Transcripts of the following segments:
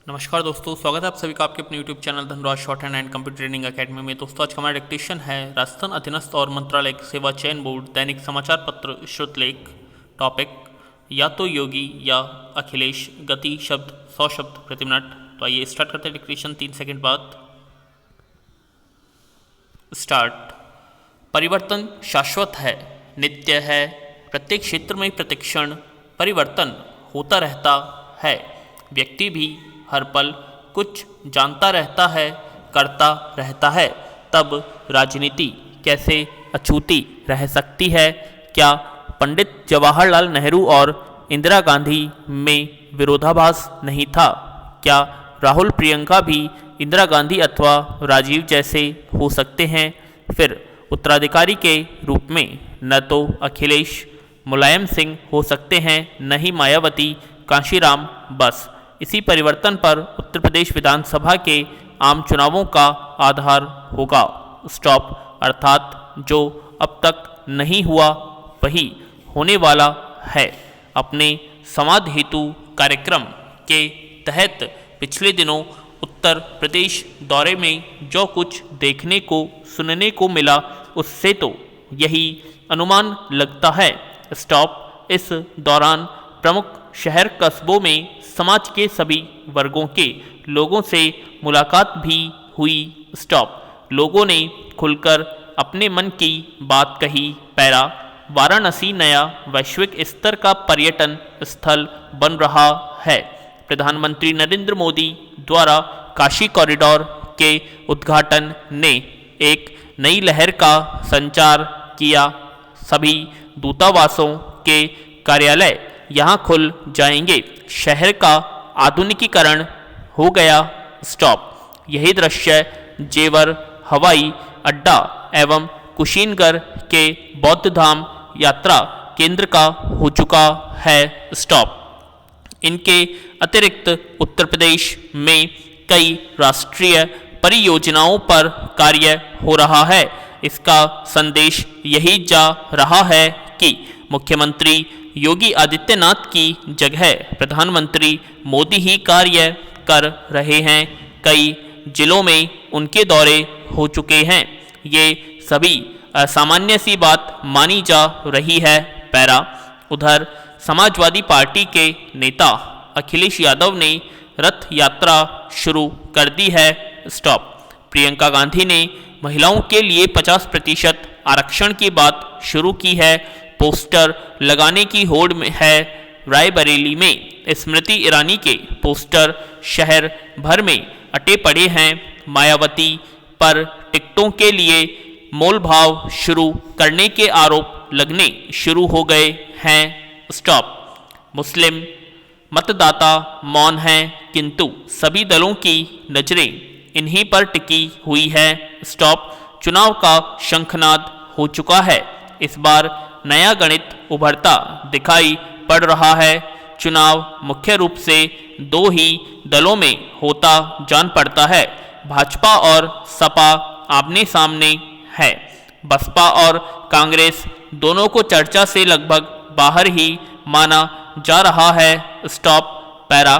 नमस्कार दोस्तों, स्वागत है आप सभी का आपके अपने YouTube channel Dhanraj short hand and computer training academy में। दोस्तों आज का हमारा डिक्टेशन है राजस्थान अधीनस्थ और मंत्रालय सेवा चयन बोर्ड दैनिक समाचार पत्र श्रुतलेख। टॉपिक या तो योगी या अखिलेश, गति शब्द 100 शब्द प्रति मिनट। तो आइए स्टार्ट करते हैं डिक्टेशन 3 सेकंड बाद। स्टार्ट। परिवर्तन शाश्वत है, नित्य है। प्रत्येक क्षेत्र में प्रतिक्षण परिवर्तन होता रहता है। व्यक्ति भी हर पल कुछ जानता रहता है, करता रहता है। तब राजनीति कैसे अछूती रह सकती है? क्या पंडित जवाहरलाल नेहरू और इंदिरा गांधी में विरोधाभास नहीं था? क्या राहुल प्रियंका भी इंदिरा गांधी अथवा राजीव जैसे हो सकते हैं? फिर उत्तराधिकारी के रूप में न तो अखिलेश मुलायम सिंह हो सकते हैं, न ही मायावती कांशीराम। बस इसी परिवर्तन पर उत्तर प्रदेश विधानसभा के आम चुनावों का आधार होगा। स्टॉप। अर्थात जो अब तक नहीं हुआ वही होने वाला है। अपने संवाद हेतु कार्यक्रम के तहत पिछले दिनों उत्तर प्रदेश दौरे में जो कुछ देखने को सुनने को मिला उससे तो यही अनुमान लगता है। स्टॉप। इस दौरान प्रमुख शहर कस्बों में समाज के सभी वर्गों के लोगों से मुलाकात भी हुई। स्टॉप। लोगों ने खुलकर अपने मन की बात कही। पैरा। वाराणसी नया वैश्विक स्तर का पर्यटन स्थल बन रहा है। प्रधानमंत्री नरेंद्र मोदी द्वारा काशी कॉरिडोर के उद्घाटन ने एक नई लहर का संचार किया। सभी दूतावासों के कार्यालय यहाँ खुल जाएंगे। शहर का आधुनिकीकरण हो गया। स्टॉप। यही दृश्य जेवर हवाई अड्डा एवं कुशीनगर के बौद्ध धाम यात्रा केंद्र का हो चुका है। स्टॉप। इनके अतिरिक्त उत्तर प्रदेश में कई राष्ट्रीय परियोजनाओं पर कार्य हो रहा है। इसका संदेश यही जा रहा है कि मुख्यमंत्री योगी आदित्यनाथ की जगह प्रधानमंत्री मोदी ही कार्य कर रहे हैं। कई जिलों में उनके दौरे हो चुके हैं। ये सभी असामान्य सी बात मानी जा रही है। पैरा। उधर समाजवादी पार्टी के नेता अखिलेश यादव ने रथ यात्रा शुरू कर दी है। स्टॉप। प्रियंका गांधी ने महिलाओं के लिए 50% आरक्षण की बात शुरू की है। पोस्टर लगाने की होड़ में है। रायबरेली में स्मृति ईरानी के पोस्टर शहर भर में अटे पड़े हैं। मायावती पर टिकटों के लिए मोलभाव शुरू करने के आरोप लगने शुरू हो गए हैं। स्टॉप। मुस्लिम मतदाता मौन हैं, किंतु सभी दलों की नजरें इन्हीं पर टिकी हुई है। स्टॉप। चुनाव का शंखनाद हो चुका है। इस बार नया गणित उभरता दिखाई पड़ रहा है। चुनाव मुख्य रूप से दो ही दलों में होता जान पड़ता है। भाजपा और सपा आमने सामने है। बसपा और कांग्रेस दोनों को चर्चा से लगभग बाहर ही माना जा रहा है। स्टॉप। पैरा।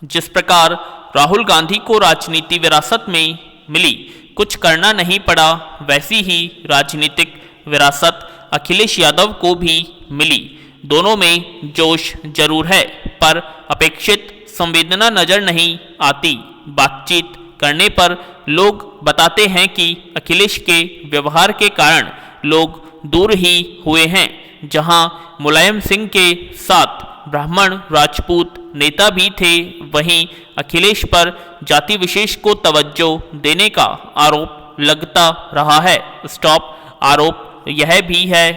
जिस प्रकार राहुल गांधी को राजनीति विरासत में मिली, कुछ करना नहीं पड़ा, वैसी ही राजनीतिक विरासत अखिलेश यादव को भी मिली। दोनों में जोश जरूर है, पर अपेक्षित संवेदना नजर नहीं आती। बातचीत करने पर लोग बताते हैं कि अखिलेश के व्यवहार के कारण लोग दूर ही हुए हैं। जहां मुलायम सिंह के साथ ब्राह्मण राजपूत नेता भी थे, वहीं अखिलेश पर जाति विशेष को तवज्जो देने का आरोप लगता रहा है। स्टॉप। आरोप यह भी है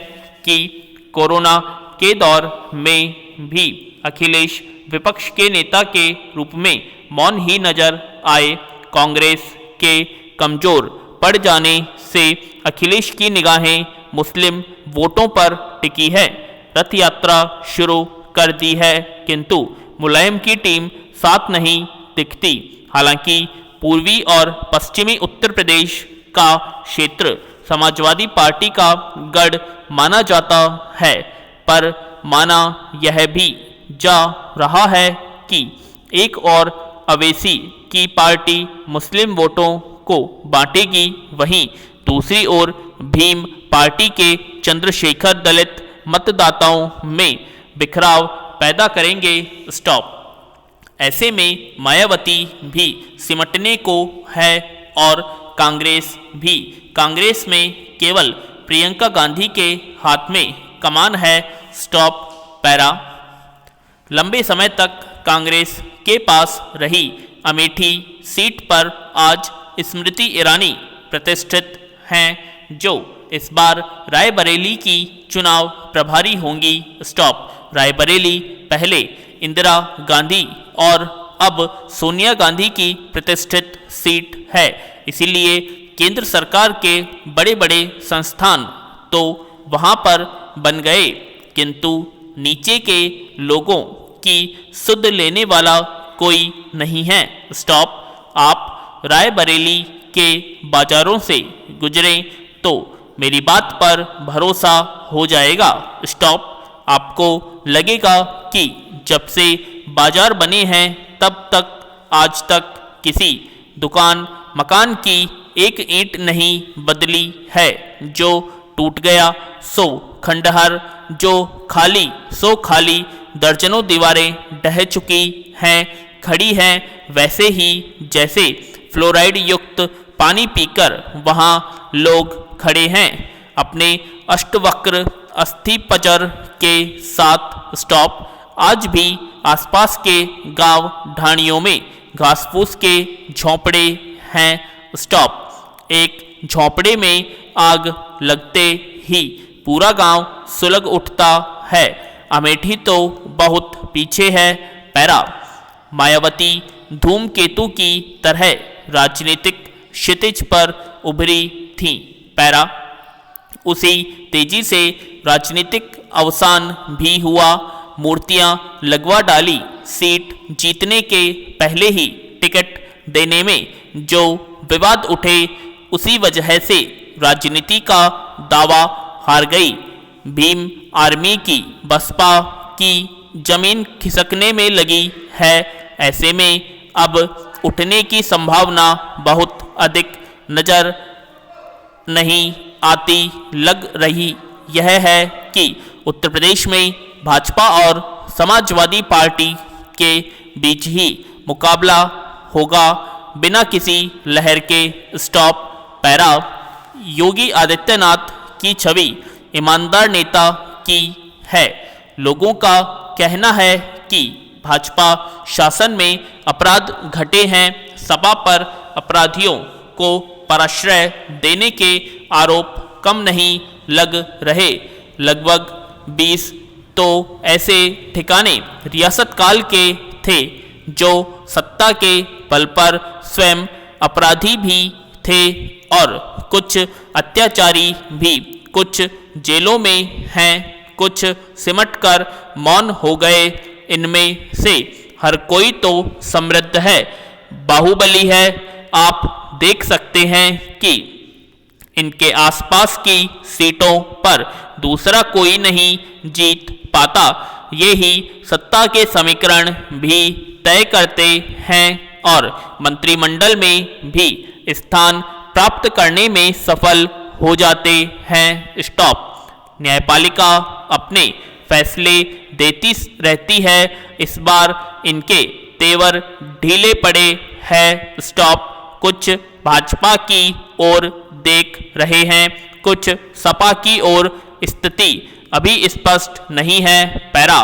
कि कोरोना के दौर में भी अखिलेश विपक्ष के नेता के रूप में मौन ही नजर आए। कांग्रेस के कमजोर पड़ जाने से अखिलेश की निगाहें मुस्लिम वोटों पर टिकी है। रथ यात्रा शुरू कर दी है, किंतु मुलायम की टीम साथ नहीं दिखती। हालांकि पूर्वी और पश्चिमी उत्तर प्रदेश का क्षेत्र समाजवादी पार्टी का गढ़ माना जाता है, पर माना यह भी जा रहा है कि एक और अवैसी की पार्टी मुस्लिम वोटों को बांटेगी, वहीं दूसरी ओर भीम पार्टी के चंद्रशेखर दलित मतदाताओं में बिखराव पैदा करेंगे। स्टॉप। ऐसे में मायावती भी सिमटने को है और कांग्रेस भी। कांग्रेस में केवल प्रियंका गांधी के हाथ में कमान है। स्टॉप। पैरा। लंबे समय तक कांग्रेस के पास रही अमेठी सीट पर आज स्मृति ईरानी प्रतिष्ठित हैं, जो इस बार रायबरेली की चुनाव प्रभारी होंगी। स्टॉप। रायबरेली पहले इंदिरा गांधी और अब सोनिया गांधी की प्रतिष्ठित सीट है, इसीलिए केंद्र सरकार के बड़े बड़े संस्थान तो वहां पर बन गए, किंतु नीचे के लोगों की सुध लेने वाला कोई नहीं है। स्टॉप। आप रायबरेली के बाजारों से गुजरें तो मेरी बात पर भरोसा हो जाएगा। स्टॉप। आपको लगेगा कि जब से बाजार बने हैं तब तक आज तक किसी दुकान मकान की एक ईंट नहीं बदली है। जो टूट गया सो खंडहर, जो खाली सो खाली, दर्जनों दीवारें ढह चुकी हैं, खड़ी हैं वैसे ही जैसे फ्लोराइड युक्त पानी पीकर वहाँ लोग खड़े हैं अपने अष्टवक्र अस्थिपंजर के साथ। स्टॉप। आज भी आसपास के गांव ढाणियों में घास फूस के झोंपड़े हैं। स्टॉप। एक झोंपड़े में आग लगते ही पूरा गांव सुलग उठता है। अमेठी तो बहुत पीछे है। पैरा। मायावती धूमकेतु की तरह राजनीतिक क्षितिज पर उभरी थीं। पैरा। उसी तेजी से राजनीतिक अवसान भी हुआ। मूर्तियां लगवा डाली सीट जीतने के पहले ही टिकट देने में। जो विवाद उठे उसी वजह से राजनीति का दावा हार गई। भीम आर्मी की बसपा की जमीन खिसकने में लगी है। ऐसे में अब उठने की संभावना बहुत अधिक नजर नहीं आती। लग रही यह है कि उत्तर प्रदेश में भाजपा और समाजवादी पार्टी के बीच ही मुकाबला होगा, बिना किसी लहर के। स्टॉप। पैरा। योगी आदित्यनाथ की छवि ईमानदार नेता की है। लोगों का कहना है कि भाजपा शासन में अपराध घटे हैं। सपा पर अपराधियों को पराश्रय देने के आरोप कम नहीं लग रहे। लगभग 20 तो ऐसे ठिकाने रियासत काल के थे जो सत्ता के बल पर स्वयं अपराधी भी थे और कुछ अत्याचारी भी। कुछ जेलों में हैं, कुछ सिमटकर मौन हो गए। इनमें से हर कोई तो समृद्ध है, बाहुबली है। आप देख सकते हैं कि इनके आसपास की सीटों पर दूसरा कोई नहीं जीत पाता। ये ही सत्ता के समीकरण भी तय करते हैं और मंत्रिमंडल में भी स्थान प्राप्त करने में सफल हो जाते हैं। स्टॉप। न्यायपालिका अपने फैसले देती रहती है। इस बार इनके तेवर ढीले पड़े हैं। स्टॉप। कुछ भाजपा की ओर देख रहे हैं, कुछ सपा की ओर। स्थिति अभी स्पष्ट नहीं है। पैरा।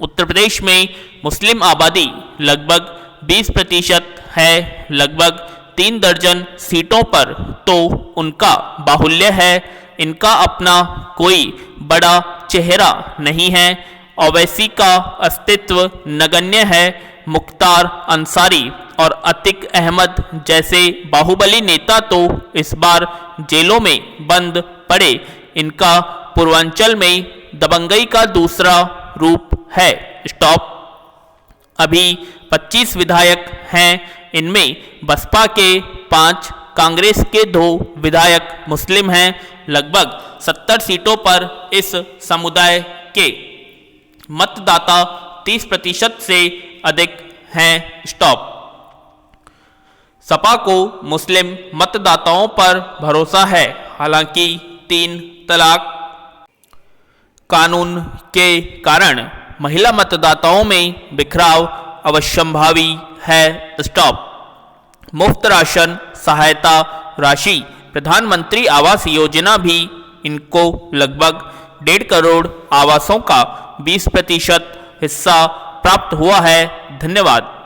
उत्तर प्रदेश में मुस्लिम आबादी लगभग 20% है। लगभग 3 दर्जन सीटों पर तो उनका बाहुल्य है। इनका अपना कोई बड़ा चेहरा नहीं है। ओवैसी का अस्तित्व नगण्य है। मुख्तार अंसारी और अतिक अहमद जैसे बाहुबली नेता तो इस बार जेलों में बंद पड़े। इनका पूर्वांचल में दबंगई का दूसरा रूप है। स्टॉप। अभी 25 विधायक हैं। इनमें बसपा के 5, कांग्रेस के 2 विधायक मुस्लिम हैं। लगभग 70 सीटों पर इस समुदाय के मतदाता 30% से अधिक हैं स्टॉप। सपा को मुस्लिम मतदाताओं पर भरोसा है, हालांकि 3 तलाक कानून के कारण महिला मतदाताओं में बिखराव अवश्यंभावी है स्टॉप। मुफ्त राशन सहायता राशि प्रधानमंत्री आवास योजना भी इनको लगभग 1.5 करोड़ आवासों का 20% हिस्सा प्राप्त हुआ है। धन्यवाद।